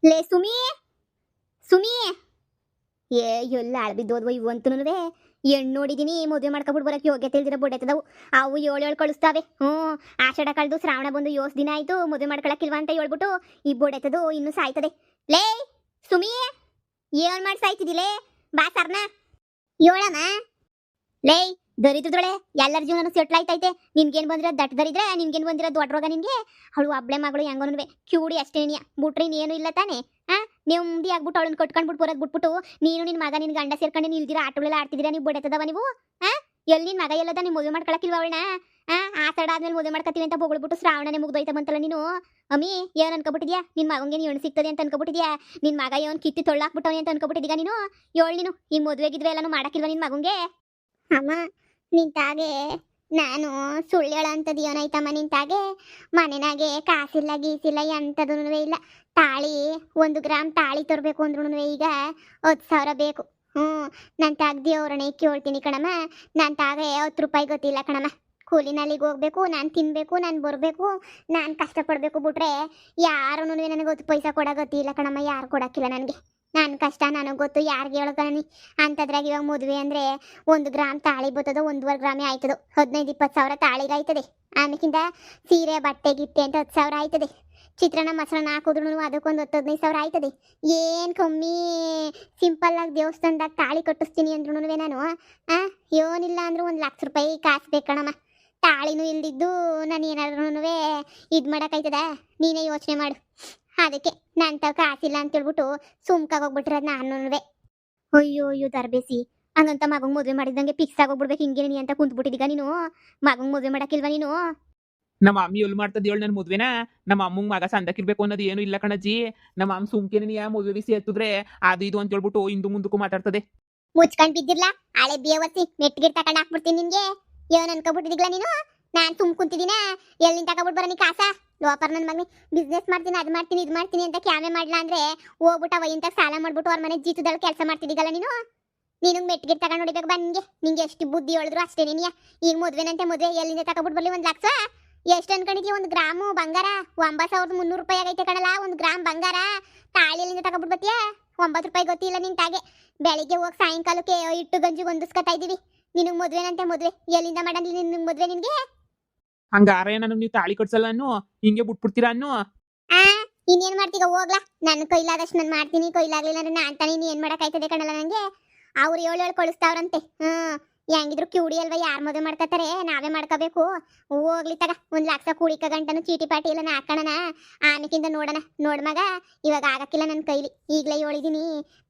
ಲೇ ಸುಮಿ ಸುಮಿ ಏ ಎಲ್ಲ ಅಳ್ಬಿದ್ದೋದ್ವ ಇವು ಅಂತನೂ ಹೆಣ್ಣು ನೋಡಿದೀನಿ ಮದುವೆ ಮಾಡ್ಕೊಬಿಟ್ಟು ಬರಕ್ಕೆ ಯೋಗ್ಯತೆ ಇಲ್ದಿರ ಬೊಡೆತದವು ಅವು ಏಳು ಕಳಿಸ್ತಾವೆ ಆಷಾಢ ಕಳೆದು ಶ್ರಾವಣ ಬಂದು ಯೋಸ್ ದಿನ ಆಯ್ತು ಮದುವೆ ಮಾಡ್ಕೊಳಕ್ಕಿಲ್ವಾ ಅಂತ ಹೇಳ್ಬಿಟ್ಟು ಈ ಬೊಡೆತದು ಇನ್ನು ಸಾಯ್ತದೆ. ಲೇ ಸುಮಿ ಏನ್ ಮಾಡಿ ಸಾಯ್ತಿದಿಲೇ ಬಾ ಸರ್ನ ಏಳಮ್ಮ. ಲೇ ದರಿದ್ರದೊಳೆ ಎಲ್ಲರ ಜೀವನ ಸೆಟ್ಲ್ ಆಯ್ತೈತೆ. ನಿನ್ಗೇನ್ ಬಂದಿರೋ ದಟ್ ದರಿದ್ರೆ ನಿನ್ಗೇನ್ ಬಂದಿರೋ ದೊಡ್ಡ ರೋಗ ನಿನ್ಗೆ. ಅವಳು ಒಬ್ಳೆ ಮಗಳು ಹೆಂಗೋನುವೆ ಕ್ಯೂಡಿ ಅಷ್ಟೇನಿಯ ಬಿಟ್ರೆ ಇನ್ನೇನು ಇಲ್ಲ ತಾನೆ. ನೆಮ್ಮದಿ ಆಗ್ಬಿಟ್ಟು ಅವಳನ್ನ ಕಟ್ಕೊಂಡ್ಬಿಟ್ಟು ಬರೋದ್ ಬಿಟ್ಬಿಟ್ಟು ನೀನು ನಿನ್ ಮಗ ನಿನ್ ಗಂಡ ಸೇರ್ಕೊಂಡು ನಿಲ್ದಿರ ಆಟಗಳೆಲ್ಲ ಆಡ್ತಿದ್ದೀರಾ ನೀವು ಬಡತದವ ನೀವು. ಎಲ್ಲಿ ನಿನ್ ಮಗ ಎಲ್ಲದ ನೀವು ಮದುವೆ ಮಾಡ್ಕೊಳಕಿಲ್ವ ಅವಳನ್ನ. ಆಷಾಢ ಆದ್ಮೇಲೆ ಮದುವೆ ಮಾಡ್ಕೊತೀವಿ ಅಂತ ಹೊಗಳ್ಬಿಟ್ಟು ಶ್ರಾವಣನೆ ಮುಗ್ದೋಯ್ತ ಬಂತಲ್ಲ ನೀನು. ಅಮ್ಮಿ ಏನ್ ಅನ್ಕೊಬಿಟ್ಟಿದ್ಯಾ ನಿನ್ ಮಗಂಗೆ ನೀ ಹೆಣ್ಣು ಸಿಗ್ತದೆ ಅಂತ ಅನ್ಕೊಬಿಟ್ಟಿದ್ಯಾ. ನಿನ್ ಮಗ ಏನ್ ಕಿತ್ತಿ ತೊಳ್ಳಾಕ್ಬಿಟ್ಟವನಿ ಅಂತ ಅನ್ಕೊಬಿಟ್ಟಿದ್ಯಾ ನೀನು. ನೀನು ಈ ಮದುವೆಗಿದ್ವಿ ಎಲ್ಲಾನು ಮಾಡಕ್ಕಿಲ್ವ ನಿನ್ ಮಗಂಗೆ. ಅಮ್ಮ ನಿಂತಾಗೆ ನಾನು ಸುಳ್ಳು ಹೇಳಂತದ್ದು ಏನಾಯ್ತಮ್ಮ ನಿಂತಾಗೆ. ಮನೆನಾಗೆ ಕಾಸಿಲ್ಲ ಗೀಸಿಲ್ಲ ಎಂಥದೂ ಇಲ್ಲ. ತಾಳಿ 1 ಗ್ರಾಮ್ ತಾಳಿ ತರಬೇಕು ಅಂದ್ರೂ ಈಗ 10,000 ಬೇಕು. ನಾನು ತಾಗ್ದಿ ಅವ್ರನ್ನೇ ಕೇಳ್ತೀನಿ ಕಣಮ್ಮ. ನಾನು ತಾಗೆ 10 ರೂಪಾಯಿ ಗೊತ್ತಿಲ್ಲ ಕಣಮ್ಮ. ಕೂಲಿನಲ್ಲಿಗೆ ಹೋಗ್ಬೇಕು, ನಾನು ತಿನ್ಬೇಕು, ನಾನು ಬರಬೇಕು, ನಾನು ಕಷ್ಟಪಡಬೇಕು ಬಿಟ್ರೆ ಯಾರೂ ನನಗೆ 10 ಪೈಸಾ ಕೊಡೋ ಗೊತ್ತಿಲ್ಲ ಕಣಮ್ಮ. ಯಾರು ಕೊಡೋಕ್ಕಿಲ್ಲ ನನಗೆ. ನನ್ನ ಕಷ್ಟ ನನಗೆ ಗೊತ್ತು, ಯಾರಿಗೆ ಹೇಳೋಕಣಿ ಅಂಥದ್ರಾಗ ಇವಾಗ ಮದುವೆ ಅಂದರೆ 1 ಗ್ರಾಮ್ ತಾಳಿ ಬರ್ತದೋ 1.5 ಗ್ರಾಮೇ ಆಯ್ತದೋ 15-20 ಸಾವಿರ ತಾಳಿಗೆ ಆಯ್ತದೆ. ಆಮೇಕಿಂದ ಸೀರೆ ಬಟ್ಟೆ ಗಿಟ್ಟೆ ಅಂತ 10,000 ಆಯ್ತದೆ. ಚಿತ್ರಾನ್ನ ಮೊಸರನ್ನ ಹಾಕಿದ್ರು ಅದಕ್ಕೊಂದು 10-15 ಸಾವಿರ ಆಯ್ತದೆ. ಏನು ಕಮ್ಮಿ ಸಿಂಪಲ್ ಆಗಿ ದೇವಸ್ಥಾನದಾಗ ತಾಳಿ ಕಟ್ಟಿಸ್ತೀನಿ ಅಂದ್ರೂ ನಾನು ಏನಿಲ್ಲ ಅಂದ್ರೂ 1 ಲಕ್ಷ ರೂಪಾಯಿ ಕಾಸು ಬೇಕಣಮ್ಮ. ತಾಳಿನೂ ಇಲ್ದಿದ್ದು ನಾನು ಏನಾದ್ರೂ ಇದು ಮಾಡೋಕ್ಕಾಯ್ತದ ನೀನೇ ಯೋಚನೆ ಮಾಡು. ಅದಕ್ಕೆ ನನ್ನ ತವ ಕಾಸಿಲ್ಲ ಅಂತೇಳ್ಬಿಟ್ಟು ಸುಮ್ಕಾಗೋಗ್ಬಿಟ್ರದ ನಾನು. ಅಯ್ಯೋ ಅಯ್ಯೋ ತರಬೇಸಿ ಹಂಗಂತ ಮಗಂಗೆ ಮದುವೆ ಮಾಡಿದಂಗೆ ಫಿಕ್ಸ್ ಆಗೋಗ್ಬಿಡ್ಬೇಕು ಹಿಂಗೆ ನೀ ಅಂತ ಕುಂತ್ಬಿಟ್ಟಿದ್ದೀಗ ನೀನು. ಮಗಂಗೆ ಮದುವೆ ಮಾಡಕ್ಕಿಲ್ವಾ ನೀನು. ನಮ್ಮ ಅಮ್ಮಿ ಎಲ್ಲಿ ಮಾಡ್ತದ ಹೇಳು ನನ್ನ ಮದ್ವೆನ. ನಮ್ಮ ಅಮ್ಮಂಗ್ ಮಗ ಸಂದಕ್ಕಿರ್ಬೇಕು ಅನ್ನೋದು ಏನು ಇಲ್ಲ ಕಣಜ್ಜಿ. ನಮ್ಮ ಅಮ್ಮ ಸುಮ್ಕೇನೆ ನೀ ಮದುವೆ ಬಿಸಿ ಎತ್ತಿದ್ರೆ ಅದು ಇದು ಅಂತ ಹೇಳ್ಬಿಟ್ಟು ಇಂದು ಮುಂದಕ್ಕೂ ಮಾತಾಡ್ತದೆ. ಮುಚ್ಕೊಂಡ್ ಬಿದ್ದಿರ್ಲಾ ಹಳೆ ಬೇವರ್ಸಿ ಮೆಟ್ಗಿರ್ ತಗೊಂಡ್ ಹಾಕ್ಬಿಡ್ತೀನಿ ನಿನ್ಗೆ. ಏನ್ ಅನ್ಕೊಬಿಟ್ಟಿದಿಗ್ಲಾ ನೀನು. ನಾನ್ ಸುಮ್ ಕುಂತಿದ್ದೀನ ಎಲ್ಲಿಂದ ತಗೊಬಿಟ್ಟು ಬರ ನೀ ಕಾಸ. ಲೋಪರ್ ನನ್ನ ಮಗನಿ ಬಿಸ್ನೆಸ್ ಮಾಡ್ತೀನಿ ಅದು ಮಾಡ್ತೀನಿ ಇದು ಮಾಡ್ತೀನಿ ಅಂತ ಕ್ಯಾಮೆ ಮಾಡ್ಲಾ ಅಂದ್ರೆ ಹೋಗ್ಬಿಟ್ಟು ಇಂತ ಸಾಲ ಮಾಡ್ಬಿಟ್ಟು ಅವ್ರ ಮನೆ ಜೀತದಲ್ಲಿ ಕೆಲಸ ಮಾಡ್ತಿದ್ದೀಗಲ್ಲ ನೀನು. ನೀನು ಮೆಟ್ಗಿರ್ ತಗೊಂಡ್ ನೋಡಿಬೇಕು ಬಾ. ನಿಂಗೆ ಎಷ್ಟು ಬುದ್ಧಿ ಹೇಳಿದ್ರು ಅಷ್ಟೇ ನೀನಿಯ. ಈಗ ಮದ್ವೆನಂತೆ ಮದ್ವೆ ಎಲ್ಲಿಂದ ತಗೊಬಿಟ್ಟು ಬರ್ಲಿ 1 ಲಕ್ಷ. ಎಷ್ಟು ಅನ್ಕೊಂಡಿದ್ಯ 1 ಗ್ರಾಮು ಬಂಗಾರ 9,300 ರೂಪಾಯಿ ಆಗೈತೆ ಕಣಲ್ಲ 1 ಗ್ರಾಮ್ ಬಂಗಾರ. ತಾಳಿ ಎಲ್ಲಿಂದ ತಗೊಬಿಟ್ಟು ಬತ್ತೀಯ 9 ರೂಪಾಯಿ ಗೊತ್ತಿಲ್ಲ ನಿನ್ ತಾಗೆ. ಬೆಳಿಗ್ಗೆ ಹೋಗಿ ಸಾಯಂಕಾಲಕ್ಕೆ ಇಟ್ಟು ಗಂಜಿ ಹೊಂದಿಸ್ಕೊತಾ ಇದೀವಿ. ನಿನಗೆ ಮದ್ವೆನಂತೆ ಮದ್ವೆ ಎಲ್ಲಿಂದ ಮಾಡಲಿ ನಿನ್ ಮದ್ವೆ ನಿನ್ಗೆ. ಹಂಗಾರೆ ನನಗೆ ನೀವು ತಾಳಿ ಕಟ್ಸಲ್ಲ ಅನ್ನು ಹಿಂಗೆ ಬಿಟ್ಬಿಡ್ತೀರಾ ಅನ್ನು. ಇನ್ನೇನ್ ಮಾಡ್ತೀಗ ಹೋಗ್ಲಾ. ನನ್ನ ಕೈಲಾದಷ್ಟು ನಾನು ಮಾಡ್ತೀನಿ, ಕೈಲಾಗ್ಲಿಲ್ಲ ಅಂದ್ರೆ ನಾನು ತಾನೇ ನೀ ಏನ್ ಮಾಡಕ್ಕಾಯ್ತದೆ ಕಣಲ್ಲ ನಂಗೆ. ಅವ್ರು 7 ಕಳಿಸ್ತಾವ್ರಂತೆ. ಹೆಂಗಿದ್ರು ಕ್ಯೂಡಿ ಅಲ್ವಾ ಯಾರು ಮದುವೆ ಮಾಡ್ಕೊತಾರೆ, ನಾವೇ ಮಾಡ್ಕೋಬೇಕು. ಹೋಗ್ಲಿ ತಗ 1 ಲಕ್ಷ ಕೂಡಿಕ ಗಂಟನು ಚೀಟಿ ಪಾಟಿ ಎಲ್ಲ ಹಾಕೋಣ. ಆಮೇಕಿಂದ ನೋಡೋಣ. ನೋಡ್ ಮಗ ಇವಾಗ ಆಗಕ್ಕಿಲ್ಲ ನನ್ನ ಕೈಲಿ. ಈಗಲೇ ಹೇಳಿದೀನಿ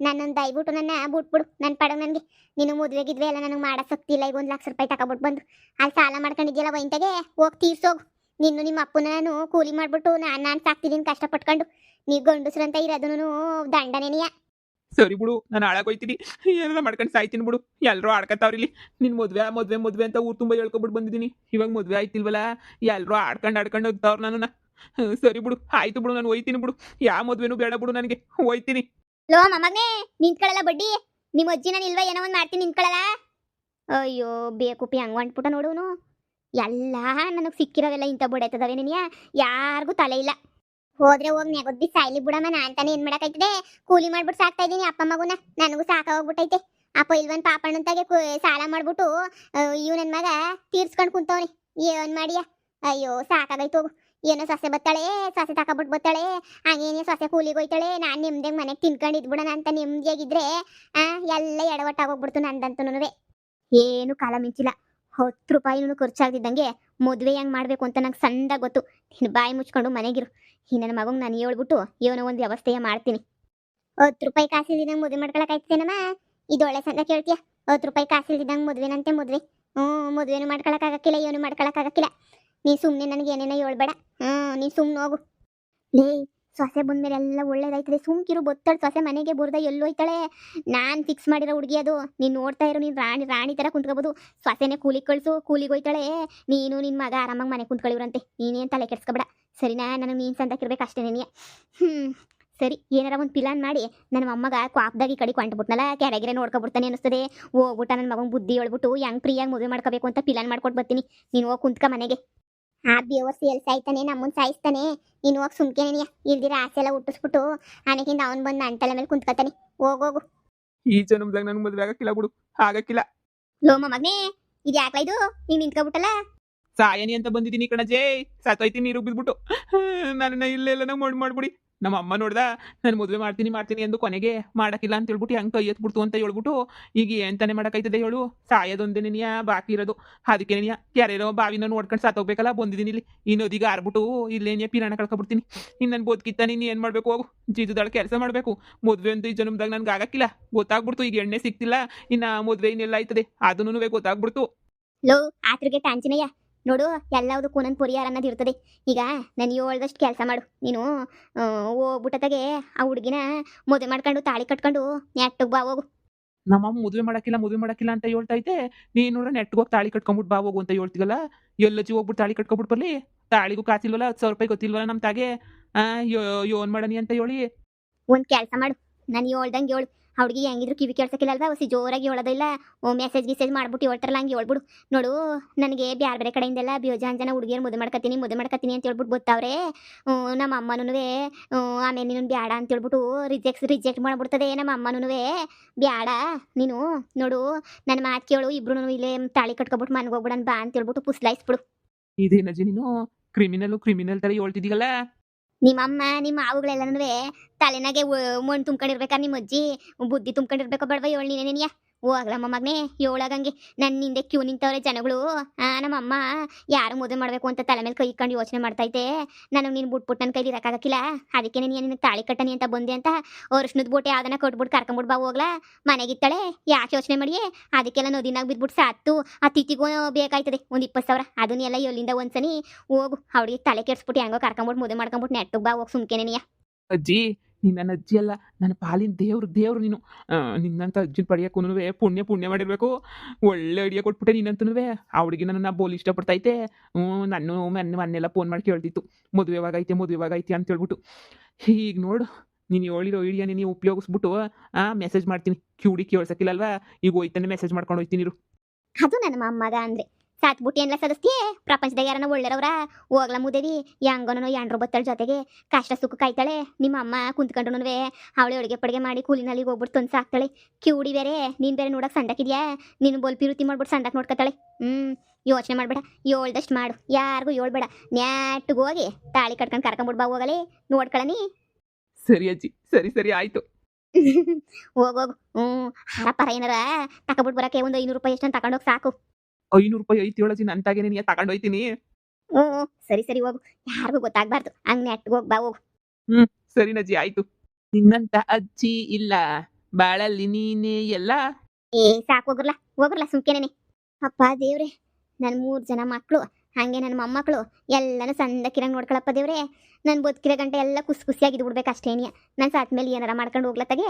ನನ್ನೊಂದು ದಯವಿಟ್ಟು ನನ್ನ ಬಿಟ್ಬಿಡು. ನನ್ನ ಪಡಗ ನನಗೆ ನೀನು ಮದುವೆಗಿದ್ವಿ ಎಲ್ಲ ನನಗೆ ಮಾಡೋ ಶಕ್ತಿ ಇಲ್ಲ. ಈಗ 1 ಲಕ್ಷ ರೂಪಾಯಿ ತಗೊಬಿಟ್ಟು ಬಂದು ಅಲ್ಲಿ ಸಾಲ ಮಾಡ್ಕೊಂಡಿದ್ಯಲ್ಲ ವೈಂತೆಗೆ ಹೋಗಿ ತೀರ್ಸೋಗು. ನಿನ್ನು ನಿಮ್ಮ ಅಪ್ಪನ ನಾನು ಕೂಲಿ ಮಾಡ್ಬಿಟ್ಟು ನಾನು ಸಾಕ್ತಿದ್ದೀನಿ ಕಷ್ಟಪಟ್ಕೊಂಡು. ನೀವು ಗಂಡಸ್ರಂತ ಇರೋದನ್ನು ದಂಡನೆನಿಯ. ಸರಿ ಬಿಡು, ನಾನು ಹಾಳಾಗೋಯ್ತೀನಿ, ಏನಾರ ಮಾಡ್ಕೊಂಡು ಸಾಯ್ತೀನಿ ಬಿಡು. ಎಲ್ಲರೂ ಆಡ್ಕೊತಾವ್ರಿಲ್ಲಿ ನಿನ್ ಮದ್ವೆ ಮದ್ವೆ ಮದ್ವೆ ಅಂತ ಊರು ತುಂಬ ಹೇಳ್ಕೊಬಿಟ್ಟು ಬಂದಿದ್ದೀನಿ. ಇವಾಗ ಮದ್ವೆ ಆಯ್ತಿಲ್ವಲ್ಲ ಎಲ್ಲರೂ ಆಡ್ಕೊಂಡು ಹೋಗ್ತಾವ್ರು ನನ್ನ. ಸರಿ ಬಿಡು, ಆಯ್ತು ಬಿಡು, ನಾನು ಹೋಯ್ತೀನಿ ಬಿಡು. ಯಾವ ಮದ್ವೆನೂ ಬೇಡ ಬಿಡು, ನನಗೆ ಹೋಯ್ತೀನಿ. ಲೋ ಮಮ್ಮಗ್ನೆ ನಿಂತ್ಕೊಳ್ಳಲ್ಲ ಬಡ್ಡಿ. ನಿಮ್ಮ ಅಜ್ಜಿ ನಾನು ಇಲ್ವಾ ಏನೋ ಒಂದು ಮಾಡ್ತೀನಿ ನಿಂತ್ಕೊಳ್ಳಲ್ಲ. ಅಯ್ಯೋ ಬೇಕುಪ್ಪಿ ಹಂಗ ಹೊಂಟ್ಬಿಟ್ಟ ನೋಡುನು. ಎಲ್ಲ ನನಗೆ ಸಿಕ್ಕಿರೋವೆಲ್ಲ ಇಂಥ ಬಡೈತದವೆ ನೀನಿಯ. ಯಾರಿಗೂ ತಲೆ ಇಲ್ಲ. ಹೋದ್ರೆ ಹೋಗಿ ನೆಗದ್ಬಿ ಸಾಯ್ಲಿ ಬಿಡಮ್ಮ. ನಾನ್ ತಾನೇ ಏನ್ ಮಾಡಕ್ಕಾಯ್ತದೆ. ಕೂಲಿ ಮಾಡ್ಬಿಟ್ಟು ಸಾಕ್ತಾ ಇದ್ದೀನಿ ಅಪ್ಪ ಮಗುನ. ನನಗೂ ಸಾಕಾಗೋಗ್ಬಿಟ್ಟೈತೆ. ಅಪ್ಪ ಇಲ್ವನ್ ಪಾಪಣ್ಣಂತಾಗೆ ಸಾಲ ಮಾಡ್ಬಿಟ್ಟು ಇವ್ ನನ್ ಮಗ ತೀರ್ಸ್ಕೊಂಡ್ ಕುಂತವ್ನಿ. ಏನ್ ಮಾಡಿಯ. ಅಯ್ಯೋ ಸಾಕಾಗೈತು. ಏನೋ ಸೊಸೆ ಬತ್ತಾಳೆ, ಸೊಸೆ ತಕೊಬಿಟ್ಟು ಬತ್ತಾಳೆ, ಹಂಗೇನೆ ಸೊಸೆ ಕೂಲಿಗೆ ಹೋಯ್ತಾಳೆ. ನಾನು ನೆಮ್ಮದಿಯಾಗಿ ಮನೆಗೆ ತಿನ್ಕೊಂಡು ಇದ್ಬಿಡೋಣ ಅಂತ ನೆಮ್ಮದಿಯಾಗಿದ್ರೆ ಎಲ್ಲ ಎಡವಟ್ಟಾಗೋಗ್ಬಿಡ್ತು ನಂದಂತೂ. ಏನು ಕಾಲ ಮಿಂಚಿಲ್ಲ. 10 ರೂಪಾಯಿನೂ ಖರ್ಚಾಗ್ತಿದ್ದಂಗೆ ಮದುವೆ ಹೆಂಗೆ ಮಾಡಬೇಕು ಅಂತ ನಂಗೆ ಸಣ್ಣದಾಗ ಗೊತ್ತು. ನೀನು ಬಾಯಿ ಮುಚ್ಕೊಂಡು ಮನೆಗಿರು. ಈ ನನ್ನ ಮಗಂಗೆ ನಾನು ಹೇಳ್ಬಿಟ್ಟು ಏನೋ ಒಂದು ವ್ಯವಸ್ಥೆಯ ಮಾಡ್ತೀನಿ. 10 ರೂಪಾಯಿ ಕಾಸಿಲ್ದಿದಂಗೆ ಮದುವೆ ಮಾಡ್ಕೊಳಕ್ಕಾಯ್ತೇನಮ್ಮ. ಇದು ಒಳ್ಳೆ ಸಂಘ ಕೇಳ್ತೀಯ. 10 ರೂಪಾಯಿ ಕಾಸಿಲ್ದಿದಂಗೆ ಮದುವೆನಂತೆ ಮದುವೆ. ಮದುವೆನೂ ಮಾಡ್ಕೊಳಕ್ಕಾಗಕ್ಕಿಲ್ಲ, ಏನು ಮಾಡ್ಕೊಳಕ್ಕಾಗಕ್ಕಿಲ್ಲ. ನೀನು ಸುಮ್ಮನೆ ನನಗೆ ಏನೇನೋ ಹೇಳ್ಬೇಡ. ನೀನು ಸುಮ್ಮನೆ ಹೋಗು. ಲೇ ಸೊಸೆ ಬಂದ್ಮೇಲೆ ಎಲ್ಲ ಒಳ್ಳೇದಾಯ್ತದೆ. ಸುಮ್ಕಿರು ಬೊತ್ತಾಳೆ ಸೊಸೆ ಮನೆಗೆ ಬುರ್ದ ಎಲ್ಲೋಯ್ತಾಳೆ. ನಾನು ಫಿಕ್ಸ್ ಮಾಡಿರೋ ಹುಡುಗಿ ಅದು. ನೀನು ನೋಡ್ತಾ ಇರೋ ನೀನು ರಾಣಿ ಥರ ಕುಂತ್ಕೋಬೋದು. ಸೊಸೆನೇ ಕೂಲಿಗೆ ಕಳಿಸು, ಕೂಲಿಗೆ ಹೋಯ್ತಾಳೆ. ನೀನು ನಿನ್ನ ಮಗ ಆರಾಮಾಗಿ ಮನೆ ಕುಂತ್ಕೊಳ್ಳಿವ್ರಂತೆ. ನೀನೇನು ತಲೆ ಕೆಡ್ಸ್ಕೊಬೇಡ ಸರಿನಾ. ನನಗೆ ನೀನು ಸಂದಕ್ಕಿರ್ಬೇಕು ಅಷ್ಟೇ ನೀನು. ಸರಿ ಏನಾರ ಒಂದು ಪ್ಲಾನ್ ಮಾಡಿ ನನ್ನ ಮೊಮ್ಮಗ ಕ್ವಾಪ್ದಾಗಿ ಕಡೆ ಕೊಂಟ್ಬಿಟ್ನಲ್ಲ ಕೆರೆಗೆರೆ ನೋಡ್ಕೊಬಿಡ್ತಾನೆ ಅನಿಸ್ತದೆ. ಹೋಗ್ಬಿಟ್ಟ ನನ್ನ ಮಗಂಗೆ ಬುದ್ಧಿ ಹೇಳ್ಬಿಟ್ಟು ಹೆಂಗೆ ಫ್ರೀಯಾಗಿ ಮದುವೆ ಮಾಡ್ಕೋಬೇಕು ಅಂತ ಪ್ಲಾನ್ ಮಾಡ್ಕೊಟ್ಟು ಬರ್ತೀನಿ. ನೀನು ಹೋಗಿ ಕುಂತ್ಕ ಮನೆಗೆ. ಆ ಬೇವರ್ಸಿ ಎಲ್ಲಿ ಸಾಯ್ತಾನೆ ನಮ್ಮನ್ ಸಾಯಿಸ್ತಾನೆ. ನೀನು ಹೋಗಿ ಸುಮ್ಕೆನೆಯ ಇಲ್ದಿರ ಆಸೆ ಎಲ್ಲ ಹುಟ್ಟಿಸ್ಬಿಟ್ಟು ಆನೆಗಿಂದ ಅವನ್ ಬಂದು ಅಂಟಲ ಮೇಲೆ ಕುಂತ್ಕತಾನೆ. ಹೋಗೋಗು. ಈ ಜನ್ಮದಾಗ ನನ್ಗೆ ಮದುವೆ ಆಗಕ್ಕಿಲ್ಲ ಬಿಡು, ಆಗಕ್ಕಿಲ್ಲ. ಲೋಮ ಮಗನೇ, ಇದು ಯಾಕ್ಲ ಇದು ನೀನ್ ನಿಂತ್ಕೊಬಿಟ್ಟಲ್ಲ. ಸಾಯನಿ ಅಂತ ಬಂದಿದ್ದೀನಿ ಕಣಜೇ, ಸತ್ತೋಯ್ತೀನಿ ನೀರು ಬಿದ್ಬಿಟ್ಟು. ನನ್ನ ಇಲ್ಲೆಲ್ಲ ಮಾಡ್ಬಿಡಿ. ನಮ್ಮ ಅಮ್ಮ ನೋಡ್ದ ನಾನು ಮದುವೆ ಮಾಡ್ತೀನಿ ಎಂದು ಕೊನೆಗೆ ಮಾಡಕ್ಕಿಲ್ಲ ಅಂತ ಹೇಳ್ಬಿಟ್ಟು ಹೆಂಗೆ ಕೈ ಎತ್ಬಿಡ್ತು ಅಂತ ಹೇಳ್ಬಿಟ್ಟು ಈಗ ಏನ್ ತಾನೇ ಮಾಡಕ್ಕಾಯ್ತದೆ ಹೇಳು. ಸಾಯೋದೊಂದೇ ನೆನೆಯ ಬಾಕಿ ಇರೋದು. ಅದಕ್ಕೆ ನೆನೆಯ ಯಾರ್ಯಾರೋ ಬಾವಿನ ನೋಡ್ಕೊಂಡು ಸಾತೋಗ್ಬೇಕಲ್ಲ ಬಂದಿದ್ದೀನಿ ಇಲ್ಲಿ. ಈ ನದಿಗೆ ಆರ್ಬಿಟ್ಟು ಇಲ್ಲೇನೇ ಪಿರಾಣ ಕಳ್ಕೊಬಿಡ್ತೀನಿ. ಇನ್ನು ನನ್ನ ಬೋದ್ಕಿತ್ತ ನೀನು ಏನು ಮಾಡಬೇಕು ಹೋಗು, ಜೀತದಾಳ ಕೆಲಸ ಮಾಡಬೇಕು. ಮದುವೆ ಅಂತ ಈ ಜನ್ಮದಾಗ ನನ್ಗೆ ಆಗಕ್ಕಿಲ್ಲ, ಗೊತ್ತಾಗ್ಬಿಡ್ತು. ಈಗ ಎಣ್ಣೆ ಸಿಕ್ತಿಲ್ಲ, ಇನ್ನು ಮದುವೆ ಇನ್ನೆಲ್ಲ ಆಯ್ತದೆ ಅದನ್ನೂ ಗೊತ್ತಾಗ್ಬಿಡ್ತು. ಲೋ ಆತ್ರಿಗೆ ಟಾಂಚಿನಯ್ಯ ನೋಡು, ಎಲ್ಲದಕ್ಕೂ ಒಂದೊಂದು ಪರಿಹಾರ ಅನ್ನೋದು ಇರ್ತದೆ. ಈಗ ನಾನು ಹೇಳ್ದಷ್ಟು ಕೆಲಸ ಮಾಡು. ನೀನು ಹೋಗ್ಬಿಟ್ಟತಾಗೆ ಆ ಹುಡುಗಿನ ಮದುವೆ ಮಾಡ್ಕೊಂಡು ತಾಳಿ ಕಟ್ಕೊಂಡು ನೆಟ್ಟಗೆ ಬಾ ಹೋಗು. ನಮ್ಮಮ್ಮ ಮದುವೆ ಮಾಡಕ್ಕಿಲ್ಲ ಅಂತ ಹೇಳ್ತೈತೆ. ನೀನು ನೋಡ್ರೆ ನೆಟ್ಗೋಗಿ ತಾಳಿ ಕಟ್ಕೊಂಬಿಟ್ಟು ಬಾ ಹೋಗು ಅಂತ ಹೇಳ್ತೀಗಲ್ಲ. ಎಲ್ಲಜ್ಜಿ ಹೋಗ್ಬಿಟ್ಟು ತಾಳಿ ಕಟ್ಕೊಬಿಟ್ಟು ಬರ್ಲಿ. ತಾಳಿಗೂ ಕಾಸಿಲ್ವಲ್ಲ, 10,000 ರೂಪಾಯಿ ಗೊತ್ತಿಲ್ವಲ್ಲ ನಮ್ಮ ತಾಗೆ. ಯೋನ್ ಮಾಡನಿ ಅಂತ ಹೇಳಿ ಒಂದು ಕೆಲಸ ಮಾಡು, ನಾನು ಹೇಳ್ದಂಗೆ ಹೇಳು. ಹುಡುಗಿ ಹೆಂಗಿದ್ರು ಕಿವಿ ಕೇಳ್ಸಕ್ಕಿಲ್ಲ ಅಲ್ವಾ, ಹೊಸಿ ಜೋರಾಗಿ ಹೇಳೋದಿಲ್ಲ. ಮೆಸೇಜ್ ಮಾಡ್ಬಿಟ್ಟು ಹೇಳ್ತಾರಲ್ಲ ಹಂಗೆ ಹೇಳ್ಬಿಡು. ನೋಡು, ನನಗೆ ಬೇರೆ ಬೇರೆ ಕಡೆಯಿಂದೆಲ್ಲ ಜನ ಹುಡುಗಿಯರು ಮದುವೆ ಮಾಡ್ಕತೀನಿ ಅಂತ ಹೇಳ್ಬಿಟ್ಟು ಗೊತ್ತಾವ್ರೆ. ನಮ್ಮ ಅಮ್ಮನೂ ಆಮೇಲೆ ನೀನು ಬೇಡ ಅಂತ ಹೇಳ್ಬಿಟ್ಟು ರಿಜೆಕ್ಟ್ ಮಾಡ್ಬಿಡ್ತದೆ. ನಮ್ಮ ಅಮ್ಮನೂ ಬೇಡ, ನೀನು ನೋಡು ನನ್ನ ಮಾತು ಕೇಳು, ಇಬ್ರು ಇಲ್ಲೇ ತಾಳಿ ಕಟ್ಕೊಬಿಟ್ಟು ಮನೆಗೆ ಹೋಗ್ಬಿಡನ್ ಬಾ ಅಂತ ಹೇಳ್ಬಿಟ್ಟು ಪುಸ್ಲಾಯಿಸ್ಬಿಡು. ಇದೇನಜ್ಜಿ ನೀನು ಕ್ರಿಮಿನಲ್ ತರ ಹೇಳ್ತಿದ್ದೀಗಲ್ಲ. ನಿಮ್ಮಮ್ಮ ನಿಮ್ಮ ಮಾವುಗಳೆಲ್ಲನೂ ತಲೆನಾಗೆ ಮಣ್ಣು ತುಂಬ್ಕೊಂಡಿರ್ಬೇಕಾ? ನಿಮ್ಮ ಅಜ್ಜಿ ಬುದ್ಧಿ ತುಂಬ್ಕೊಂಡಿರ್ಬೇಕೋ ಬೇಡವಾ? ಏಳು ನೀನೇನಿಯ ಹೋಗ್ಲಮ್ಮ ಮಗನೇ, ಏಳಾಗಂಗೆ ನನ್ನ ಹಿಂದೆ ಕ್ಯೂ ನಿಂತವ್ರೆ ಜನಗಳು. ನಮ್ಮಮ್ಮ ಯಾರು ಮದುವೆ ಮಾಡಬೇಕು ಅಂತ ತಲೆ ಮೇಲೆ ಕೈ ಇಟ್ಕೊಂಡು ಯೋಚನೆ ಮಾಡ್ತೈತೆ. ನಾನು ನೀನು ಬಿಟ್ಬಿಟ್ಟು ನನ್ನ ಕೈಲಿ ಇರೋಕ್ಕಾಗಕ್ಕಿಲ್ಲ. ಅದಕ್ಕೆ ನೀನು ನಿನಗೆ ತಾಳಿ ಕಟ್ಟನಿ ಅಂತ ಬಂದೆ ಅಂತ ಅರ್ಶನದ ಬೋಟೆ ಯಾವ್ದನ್ನ ಕಟ್ಬಿಟ್ಟು ಕರ್ಕೊಂಬಿಟ್ಟು ಬಾ ಹೋಗ್ಲಾ. ಮನೆಗಿತ್ತಾಳೆ ಯಾಕೆ ಯೋಚನೆ ಮಾಡಿ ಅದಕ್ಕೆಲ್ಲ ನದಿನಾಗ ಬಿದ್ಬಿಟ್ಟು ಸಾತ್ತು. ಆ ತಿಥಿಗೂ ಬೇಕಾಯ್ತದೆ ಒಂದು 20,000. ಅದನ್ನ ಎಲ್ಲ ಎಲ್ಲಿಂದ ಒಂದ್ಸನಿ ಹೋಗು. ಅವಳಿಗೆ ತಲೆ ಕೆಡ್ಸ್ಬಿಟ್ಟು ಹೆಂಗೋ ಕರ್ಕೊಂಬಿಟ್ಟು ಮದುವೆ ಮಾಡ್ಕೊಂಬಿಟ್ಟು ನೆಟ್ಟಗೆ ಬಾ ಹೋಗಿ ಸುಮ್ಕೆನೆಯ. ಅಜ್ಜಿ ನೀನು ನನ್ನ ಅಜ್ಜಿ ಅಲ್ಲ, ನನ್ನ ಪಾಲಿನ ದೇವ್ರು ನೀನು. ನಿನ್ನಂತ ಅಜ್ಜಿನ ಪಡೆಯಕ್ಕೂ ಪುಣ್ಯ ಮಾಡಿರ್ಬೇಕು. ಒಳ್ಳೆ ಐಡಿಯಾ ಕೊಟ್ಬಿಟ್ಟೆ ನೀನಂತೂ. ಆ ಹುಡುಗಿ ನನ್ನ ಬೋಲ್ ಇಷ್ಟಪಡ್ತೈತೆ. ನಾನು ಮೊನ್ನೆಲ್ಲ ಫೋನ್ ಮಾಡಿ ಕೇಳ್ತಿತ್ತು, ಮದುವೆವಾಗೈತೆ ಅಂತ ಹೇಳ್ಬಿಟ್ಟು. ಈಗ ನೋಡು, ನೀನು ಹೇಳಿರೋ ಐಡಿಯಾ ನೀನು ಉಪಯೋಗಿಸ್ಬಿಟ್ಟು ಮೆಸೇಜ್ ಮಾಡ್ತೀನಿ. ಕ್ಯೂಡಿ ಕೇಳ್ಸಕ್ಕಿಲ್ಲಲ್ವಾ, ಈಗ ಹೋಯ್ತಾನೆ ಮೆಸೇಜ್ ಮಾಡ್ಕೊಂಡು ಹೋಯ್ತೀನಿ ಇರು. ಅದು ನನ್ನ ಮೊಮ್ಮಗ ಅಂದ್ರೆ ಸಾತ್ಬಿಟ್ಟು ಏನ್ಲ ಸದಸ್ತಿಯೇ? ಪ್ರಪಂಚದಾಗ ಯಾರನ್ನ ಒಳ್ಳೆರವ್ರ? ಹೋಗ್ಲ ಮುದೇವಿ, ಹೆಂಗನೋ ಎಂಡ್ರು ಬತ್ತಳ ಜೊತೆಗೆ ಕಷ್ಟ ಸುಖ ಕಾಯ್ತಾಳೆ. ನಿಮ್ಮ ಅಮ್ಮ ಕುಂತ್ಕೊಂಡ್ರು ಅವಳೆ ಅಡುಗೆ ಪಡಿಗೆ ಮಾಡಿ ಕೂಲಿನಲ್ಲಿ ಹೋಗ್ಬಿಟ್ಟು ತಂದು ಸಾಕ್ತಾಳೆ. ಕಿವುಡಿ ಬೇರೆ, ನೀನು ಬೇರೆ ನೋಡಕ್ಕೆ ಸಂಡಕ್ಕಿದ್ಯಾ? ನೀನು ಬೋಲ್ಪಿ ವೃತ್ತಿ ಮಾಡ್ಬಿಟ್ಟು ಸಂಡಕ್ಕೆ ನೋಡ್ಕೊತಾಳೆ. ಯೋಚನೆ ಮಾಡಬೇಡ, ಹೇಳ್ದಷ್ಟು ಮಾಡು, ಯಾರಿಗೂ ಹೇಳ್ಬೇಡ. ನ್ಯಾಟ್ಗೆ ಹೋಗಿ ತಾಳಿ ಕಟ್ಕೊಂಡು ಕರ್ಕೊಂಬಿಟ್ಟು ಬಾ ಹೋಗಲಿ, ನೋಡ್ಕೊಳನಿ. ಸರಿ ಅಜ್ಜಿ, ಸರಿ ಆಯ್ತು. ಹೋಗೋಗು. ಹಾರ ಪರ ಏನಾರ ತಕೊಬಿಟ್ಟು ಬರೋಕ್ಕೆ ಒಂದು 500 ರೂಪಾಯಿ ಎಷ್ಟು ತಗೊಂಡೋಗಿ ಸಾಕು. 500 ರೂಪಾಯಿ ಐತಿ ಹೇಳಜ್ಜಿ, ನನ್ನ ತಾಗೆ ನೀನು ತಗೊಂಡು ಹೋಯ್ತೀನಿ. ಸರಿ ಹೋಗು, ಯಾರಿಗೂ ಗೊತ್ತಾಗ್ಬಾರ್ದು. ಹಂಗೆ ನೆಟ್ಗೆ ಹೋಗಿ ಬಾ ಹೋಗು. ಸರಿನಜ್ಜಿ ಆಯ್ತು. ನಿನ್ನಂತ ಅಜ್ಜಿ ಇಲ್ಲ ಬಾಳಲ್ಲಿ ನೀನೇ ಎಲ್ಲ. ಸಾಕು, ಹೋಗ್ರಲ್ಲ ಸುಮ್ಕೆನೇನೆ. ಅಪ್ಪ ದೇವ್ರೆ, ನನ್ನ 3 ಜನ ಮಕ್ಕಳು ಹಾಗೆ ನನ್ನ ಮೊಮ್ಮಕ್ಕಳು ಎಲ್ಲನೂ ಸಂದಕ್ಕಿರಂಗೆ ನೋಡ್ಕೊಳಪ್ಪ ದೇವ್ರೆ. ನಾನು ಬದುಕಿರೋ ಗಂಟೆ ಎಲ್ಲ ಖುಷಿಯಾಗಿದ್ದು ಬಿಡ್ಬೇಕು ಅಷ್ಟೇನಿಯ. ನಾನು ಸಾತ್ಮೇಲೆ ಏನಾರ ಮಾಡ್ಕೊಂಡು ಹೋಗ್ಲತ್ತಾಗೆ